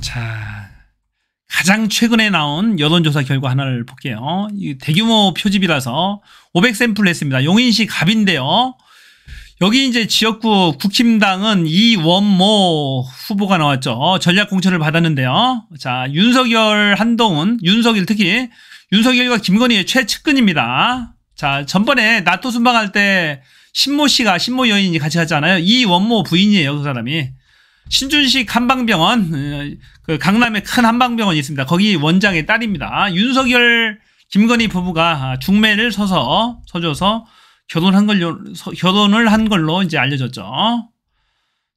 자, 가장 최근에 나온 여론조사 결과 하나를 볼게요. 이 대규모 표집이라서 500샘플 했습니다. 용인시 갑인데요. 여기 이제 지역구 국힘당은 이원모 후보가 나왔죠. 전략 공천을 받았는데요. 자, 윤석열, 한동훈, 윤석열 특히 윤석열과 김건희의 최측근입니다. 자, 전번에 나토 순방할 때 신모 여인이 같이 갔잖아요. 이원모 부인이에요, 그 사람이. 신준식 한방병원, 그 강남에 큰 한방병원이 있습니다. 거기 원장의 딸입니다. 윤석열, 김건희 부부가 중매를 서줘서 결혼을 한 걸로 이제 알려졌죠.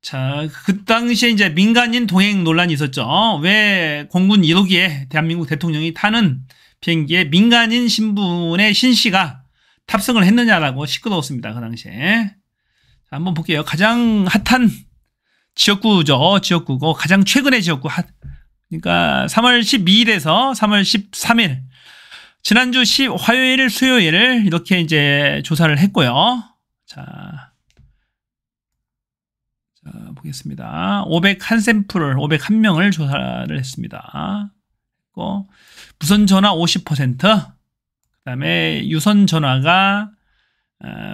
자, 그 당시에 이제 민간인 동행 논란이 있었죠. 왜 공군 1호기에 대한민국 대통령이 타는 비행기에 민간인 신분의 신 씨가 탑승을 했느냐라고 시끄러웠습니다. 그 당시에. 자, 한번 볼게요. 가장 핫한 지역구죠. 지역구고 가장 최근의 지역구 그러니까 3월 12일에서 3월 13일 지난주 화요일, 수요일 이렇게 이제 조사를 했고요. 자 보겠습니다. 501샘플을 501명을 조사를 했습니다. 무선 전화 50%, 그다음에 유선 전화가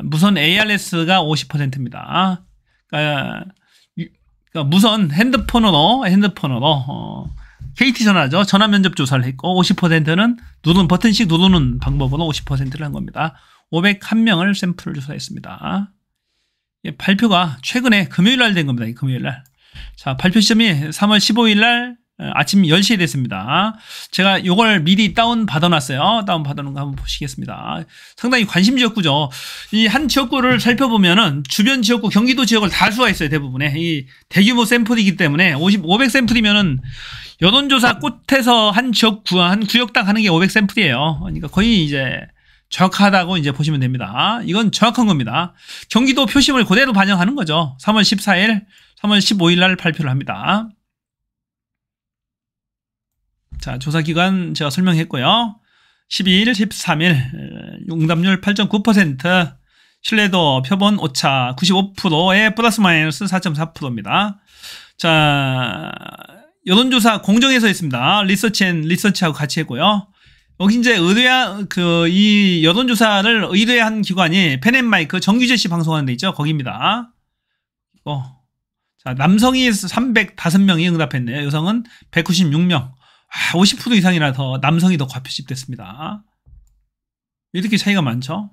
무선 ARS가 50%입니다. 그러니까 무선 핸드폰으로 KT 전화죠. 전화 면접 조사를 했고 50%는 버튼씩 누르는 방법으로 50%를 한 겁니다. 501명을 샘플을 조사했습니다. 발표가 최근에 금요일 날 된 겁니다. 금요일 날. 자, 발표 시점이 3월 15일 날 아침 10시에 됐습니다. 제가 이걸 미리 다운 받아놨어요. 다운 받아놓은 거 한번 보시겠습니다. 상당히 관심 지역구죠. 이 한 지역구를 살펴보면은 주변 지역구, 경기도 지역을 다 알 수가 있어요. 대부분에. 이 대규모 샘플이기 때문에 500샘플이면은 여론조사 꽃에서 한 지역구, 한 구역당 하는 게 500샘플이에요. 그러니까 거의 이제 정확하다고 이제 보시면 됩니다. 이건 정확한 겁니다. 경기도 표심을 그대로 반영하는 거죠. 3월 14일, 3월 15일 날 발표를 합니다. 자, 조사기간 제가 설명했고요. 12일, 13일, 응답률 8.9%, 신뢰도 표본 오차 95%에 플러스 마이너스 4.4%입니다. 자, 여론조사 공정에서 했습니다. 리서치하고 같이 했고요. 여기 이제 이 여론조사를 의뢰한 기관이 펜앤마이크 정규제시 방송하는 데 있죠. 거기입니다. 자, 남성이 305명이 응답했네요. 여성은 196명. 50% 이상이나 더 남성이 더 과표집됐습니다. 이렇게 차이가 많죠.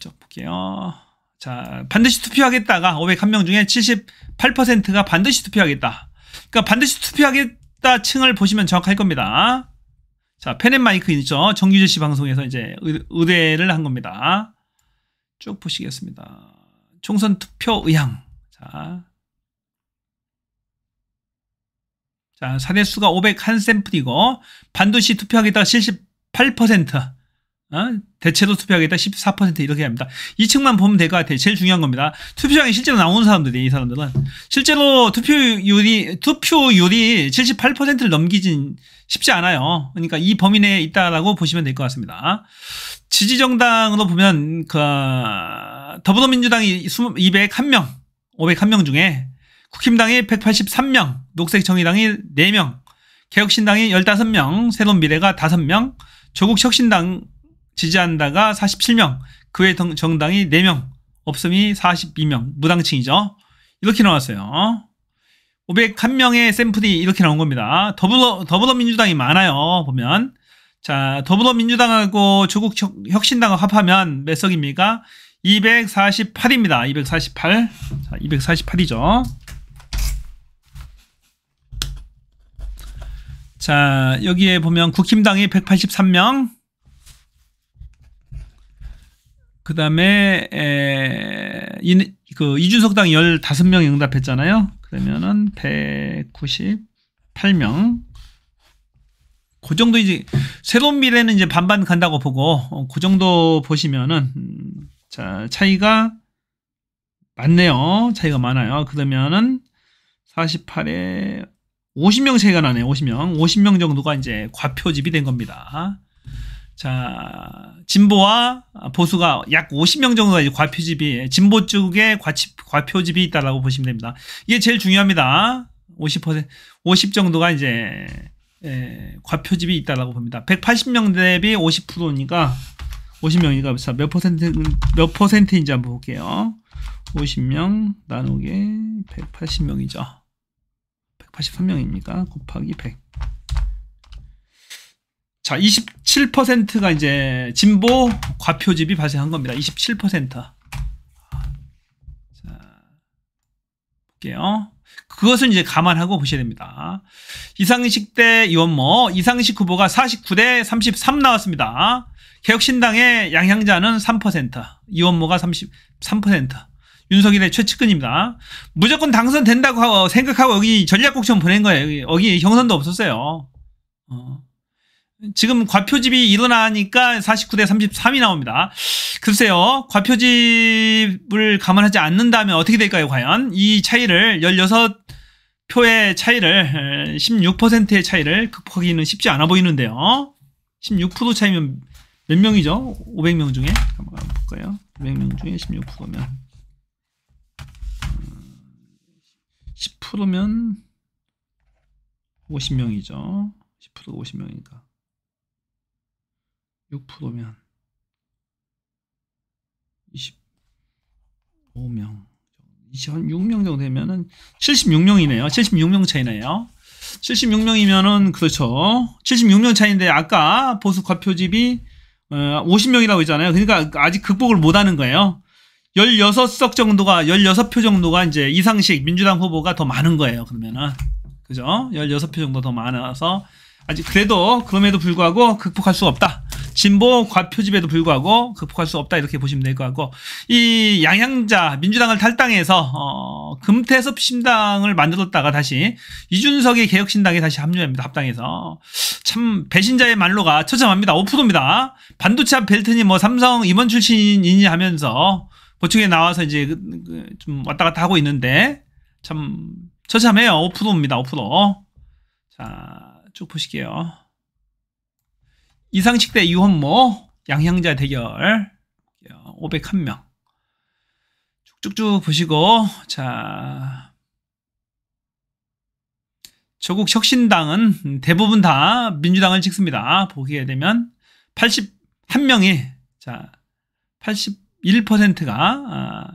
자, 볼게요. 자, 반드시 투표하겠다가 501명 중에 78%가 반드시 투표하겠다. 그러니까 반드시 투표하겠다 층을 보시면 정확할 겁니다. 자, 펜앤마이크 있죠. 정규제시 방송에서 이제 의뢰를 한 겁니다. 쭉 보시겠습니다. 총선 투표 의향. 자, 사례수가 501샘플이고 반드시 투표하겠다 78%, 대체로 투표하겠다 14% 이렇게 합니다. 이 층만 보면 될 것 같아요. 제일 중요한 겁니다. 투표장에 실제로 나오는 사람들이, 이 사람들은 실제로 투표율이 78%를 넘기진 쉽지 않아요. 그러니까 이 범위 내에 있다라고 보시면 될 것 같습니다. 지지정당으로 보면 더불어민주당이 201명, 501명 중에 국힘당이 183명, 녹색정의당이 4명, 개혁신당이 15명, 새로운미래가 5명, 조국혁신당 지지한다가 47명, 그 외 정당이 4명, 없음이 42명, 무당층이죠. 이렇게 나왔어요. 501명의 샘플이 이렇게 나온 겁니다. 더불어민주당이 많아요, 보면. 자, 더불어민주당하고 조국혁신당을 합하면 몇 석입니까? 248입니다. 248. 자, 248이죠. 자, 여기에 보면 국힘당이 183명, 그 다음에 이준석 당이 15명이 응답했잖아요. 그러면은 198명. 그 정도 이제 새로운 미래는 이제 반반 간다고 보고 그 정도 보시면은 자, 차이가 많네요. 차이가 많아요. 그러면은 48에 50명 차이가 나네요. 50명 정도가 이제 과표집이 된 겁니다. 자, 진보와 보수가 약 50명 정도가 이제 과표집이, 진보 쪽에 과표집이 있다라고 보시면 됩니다. 이게 제일 중요합니다. 50 정도가 이제 과표집이 있다라고 봅니다. 180명 대비 50%니까 50명이니까 몇 퍼센트인지 한번 볼게요. 50명 나누기 180명이죠. 183명입니까? 곱하기 100. 자, 27%가 이제 진보 과표집이 발생한 겁니다. 27%. 자, 볼게요. 그것을 이제 감안하고 보셔야 됩니다. 이상식 대 이원모, 이상식 후보가 49대 33 나왔습니다. 개혁신당의 양향자는 3%, 이원모가 33%. 윤석열 대 최측근입니다. 무조건 당선된다고 생각하고 여기 전략국청 보낸 거예요. 여기 경선도 없었어요. 지금 과표집이 일어나니까 49대 33이 나옵니다. 글쎄요, 과표집을 감안하지 않는다면 어떻게 될까요, 과연? 이 차이를, 16표의 차이를, 16%의 차이를 극복하기는 쉽지 않아 보이는데요. 16% 차이면 몇 명이죠? 500명 중에? 한번 볼까요? 500명 중에 16%면. 10%면 50명이죠. 10%가 50명이니까. 6%면 25명, 26명 정도 되면은 76명이네요. 76명 차이네요. 76명이면은 그렇죠. 76명 차이인데 아까 보수 과표집이 50명이라고 했잖아요. 그러니까 아직 극복을 못하는 거예요. 16석 정도가 16표 정도가 이제 이상식 민주당 후보가 더 많은 거예요. 그러면은 그죠? 16표 정도 더 많아서 아직 그래도 그럼에도 불구하고 극복할 수 없다. 진보 과표집에도 불구하고 극복할 수 없다 이렇게 보시면 될 것 같고 이 양향자 민주당을 탈당해서 금태섭 신당을 만들었다가 다시 이준석의 개혁신당에 다시 합류합니다. 합당해서 참 배신자의 말로가 처참합니다. 5%입니다. 반도체 벨트니 뭐 삼성 임원 출신이니 하면서 보충에 나와서 이제 좀 왔다 갔다 하고 있는데 참 처참해요. 5%입니다. 5%. 자, 쭉 보실게요. 이상식 대 이원모 양향자 대결 501명 쭉쭉쭉 보시고 자 조국 혁신당은 대부분 다 민주당을 찍습니다. 보게 되면 81명이 자 81%가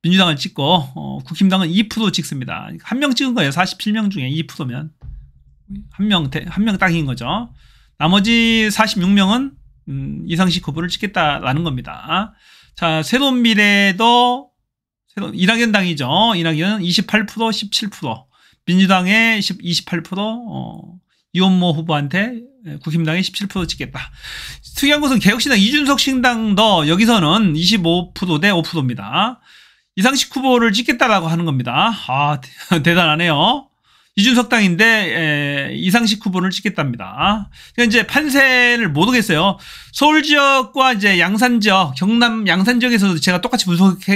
민주당을 찍고 국힘당은 2% 찍습니다. 한 명 찍은 거예요. 47명 중에 2%면 한 명 딱인 거죠. 나머지 46명은 이상식 후보를 찍겠다라는 겁니다. 자, 새로운 미래도 이낙연 당이죠. 이낙연은 28%, 17%, 민주당의 28%, 이원모 후보한테 국힘당이 17% 찍겠다. 특이한 것은 개혁신당 이준석 신당도 여기서는 25%대 5%입니다. 이상식 후보를 찍겠다라고 하는 겁니다. 아, 대단하네요. 이준석 당인데 이상식 후보를 찍겠답니다. 그러니까 이제 판세를 못 오겠어요. 서울 지역과 이제 양산 지역, 경남 양산 지역에서도 제가 똑같이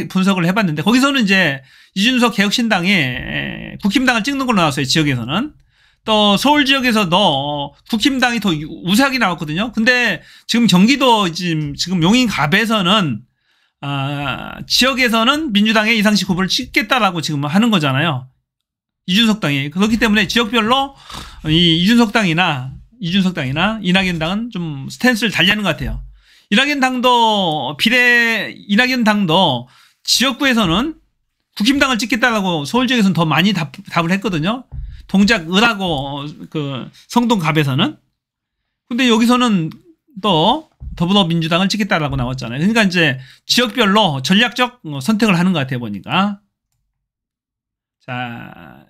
분석을 해봤는데 거기서는 이제 이준석 개혁신당이 국힘당을 찍는 걸로 나왔어요. 지역에서는. 또 서울 지역에서도 국힘당이 더 우세하게 나왔거든요. 근데 지금 경기도 지금 용인갑에서는 지역에서는 민주당의 이상식 후보를 찍겠다라고 지금 하는 거잖아요. 이준석 당이. 그렇기 때문에 지역별로 이 이준석 당이나 이낙연 당은 좀 스탠스를 달리하는 것 같아요. 이낙연 당도 지역구에서는 국힘당을 찍겠다라고 서울 지역에서는 더 많이 답을 했거든요. 동작 을하고 그 성동갑에서는. 근데 여기서는 또 더불어민주당을 찍겠다라고 나왔잖아요. 그러니까 이제 지역별로 전략적 선택을 하는 것 같아요, 보니까. 자,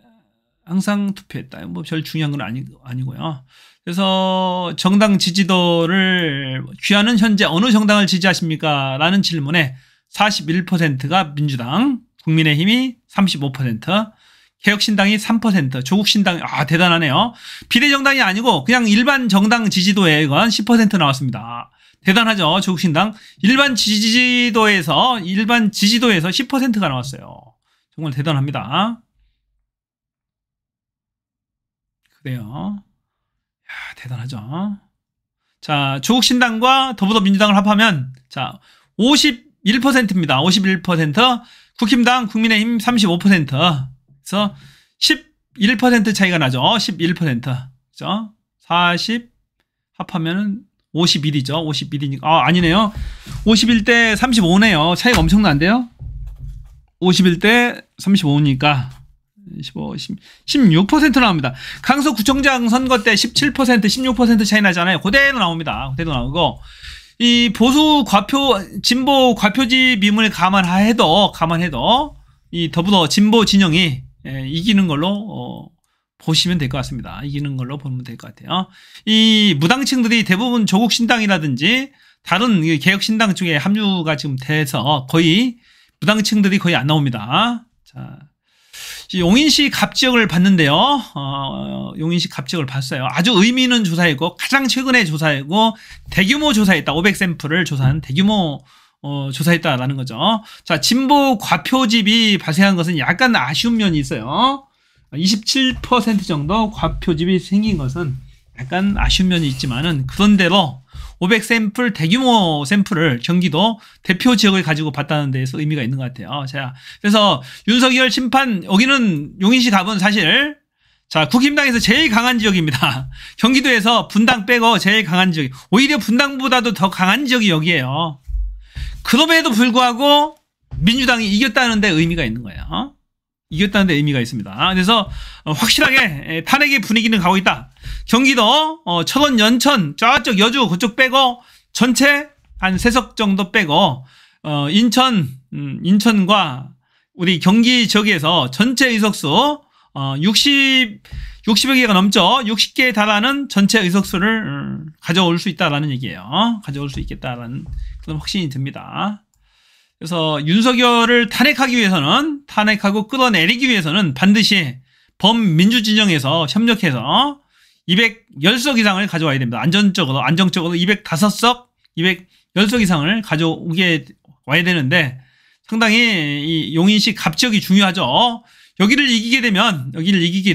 항상 투표했다. 뭐 별 중요한 건 아니고요. 그래서 정당 지지도를 귀하는 현재 어느 정당을 지지하십니까? 라는 질문에 41%가 민주당, 국민의힘이 35%, 개혁신당이 3%, 조국신당이 대단하네요. 비례정당이 아니고 그냥 일반 정당 지지도에 이건 10% 나왔습니다. 대단하죠. 조국신당 일반 지지도에서 10%가 나왔어요. 정말 대단합니다. 그래요. 야, 대단하죠. 자, 조국신당과 더불어민주당을 합하면 자 51%입니다. 51%, 국힘당, 국민의힘 35%. 그래서 11% 차이가 나죠. 11%. 그죠? 40 합하면은 51이죠. 51이니까. 아니네요. 51대 35네요. 차이가 엄청난데요. 51대 35니까 16% 나옵니다. 강서구청장 선거 때 17%, 16% 차이 나잖아요. 그대로 나옵니다. 그대로 나오고, 이 보수 진보 과표지 미문을 감안해도, 이 더불어 진보 진영이 이기는 걸로, 보시면 될 것 같습니다. 이기는 걸로 보면 될 것 같아요. 이 무당층들이 대부분 조국신당이라든지 다른 개혁신당 쪽에 합류가 지금 돼서 거의 무당층들이 거의 안 나옵니다. 자, 용인시 갑지역을 봤는데요. 용인시 갑지역을 봤어요. 아주 의미 있는 조사이고 가장 최근에 조사이고 대규모 조사했다. 500샘플을 조사한 대규모 조사했다라는 거죠. 자, 진보 과표집이 발생한 것은 약간 아쉬운 면이 있어요. 27% 정도 과표집이 생긴 것은 약간 아쉬운 면이 있지만은 그런대로 500샘플 대규모 샘플을 경기도 대표 지역을 가지고 봤다는 데에서 의미가 있는 것 같아요. 자, 그래서 윤석열 심판, 여기는 용인시 갑은 사실, 자, 국힘당에서 제일 강한 지역입니다. 경기도에서 분당 빼고 제일 강한 지역, 오히려 분당보다도 더 강한 지역이 여기에요. 그럼에도 불구하고 민주당이 이겼다는 데 의미가 있는 거예요. 이겼다는 데 의미가 있습니다. 그래서 확실하게 탄핵의 분위기는 가고 있다. 경기도 철원, 연천, 저쪽 여주 그쪽 빼고 전체 한 3석 정도 빼고 인천과 우리 경기 지역에서 전체 의석수 60여 개가 넘죠. 60개에 달하는 전체 의석수를 가져올 수 있다라는 얘기예요. 가져올 수 있겠다라는 그런 확신이 듭니다. 그래서 윤석열을 탄핵하기 위해서는, 탄핵하고 끌어내리기 위해서는 반드시 범민주 진영에서 협력해서 210석 이상을 가져와야 됩니다. 안정적으로 205석, 210석 이상을 가져오게 와야 되는데 상당히 이 용인시 갑지역이 중요하죠. 여기를 이기게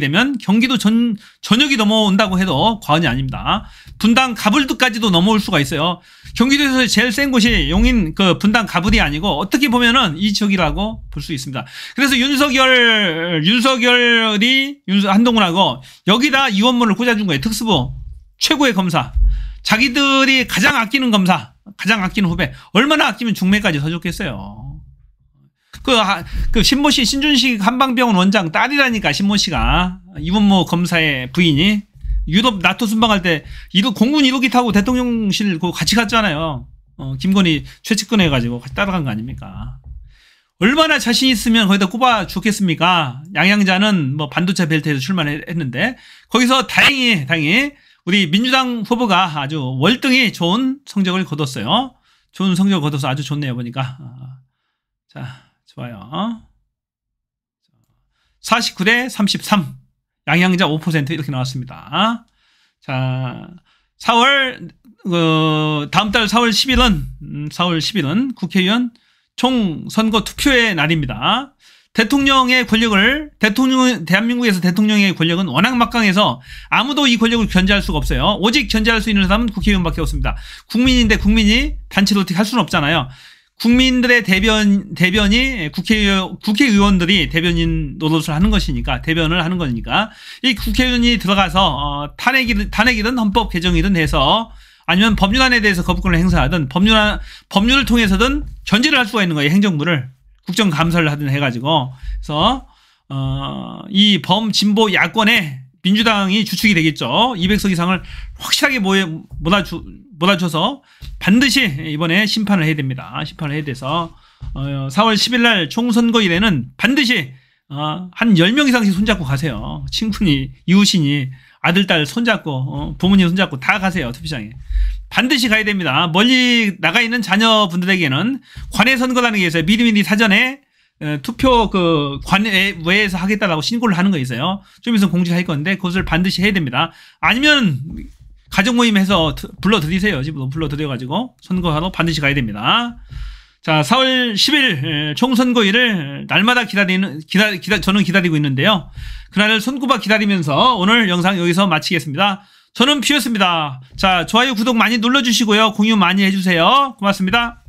되면 경기도 전역이 넘어온다고 해도 과언이 아닙니다. 분당 가불도까지도 넘어올 수가 있어요. 경기도에서 제일 센 곳이 용인 분당 가불이 아니고 어떻게 보면은 이 지역이라고 볼 수 있습니다. 그래서 윤석열이 한동훈하고 여기다 이원문을 꽂아준 거예요. 특수부 최고의 검사, 자기들이 가장 아끼는 검사, 가장 아끼는 후배, 얼마나 아끼면 중매까지 서줬겠어요. 신모 씨, 신준식 한방병원 원장 딸이라니까, 신모 씨가. 이원모 검사의 부인이. 유럽 나토 순방할 때, 공군 1호기 타고 대통령실 같이 갔잖아요. 김건희 최측근해가지고 같이 따라간 거 아닙니까? 얼마나 자신 있으면 거기다 꼽아 주겠습니까? 양양자는 반도체 벨트에서 출마했는데, 거기서 다행히, 우리 민주당 후보가 아주 월등히 좋은 성적을 거뒀어요. 좋은 성적을 거둬서 아주 좋네요, 보니까. 자. 좋아요. 49대 33. 양양자 5% 이렇게 나왔습니다. 자, 다음 달 4월 10일은 국회의원 총선거 투표의 날입니다. 대한민국에서 대통령의 권력은 워낙 막강해서 아무도 이 권력을 견제할 수가 없어요. 오직 견제할 수 있는 사람은 국회의원밖에 없습니다. 국민인데 국민이 단체로 어떻게 할 수는 없잖아요. 국민들의 대변이 국회의원들이 대변인 노릇을 하는 것이니까, 대변을 하는 거니까, 이 국회의원이 들어가서, 탄핵이든 헌법 개정이든 해서, 아니면 법률안에 대해서 거부권을 행사하든, 법률을 통해서든 견제를 할 수가 있는 거예요, 행정부를. 국정감사를 하든 해가지고. 그래서, 이 범진보 야권에 민주당이 주축이 되겠죠. 200석 이상을 확실하게 몰아줘서 반드시 이번에 심판을 해야 됩니다. 심판을 해야 돼서 4월 10일 날 총선거일에는 반드시 한 10명 이상씩 손잡고 가세요. 친구니, 이웃이니, 아들, 딸 손잡고 부모님 손잡고 다 가세요. 투표장에. 반드시 가야 됩니다. 멀리 나가 있는 자녀분들에게는 관외 선거라는 게 있어요. 미리미리 사전에 투표 관외에서 하겠다라고 신고를 하는 거 있어요. 좀 있으면 공지할 건데 그것을 반드시 해야 됩니다. 아니면 가족 모임에서 불러드리세요. 집으로 불러드려가지고 선거하러 반드시 가야 됩니다. 자, 4월 10일 총선거일을 날마다 저는 기다리고 있는데요. 그날을 손꼽아 기다리면서 오늘 영상 여기서 마치겠습니다. 저는 퓨였습니다. 자, 좋아요, 구독 많이 눌러주시고요. 공유 많이 해주세요. 고맙습니다.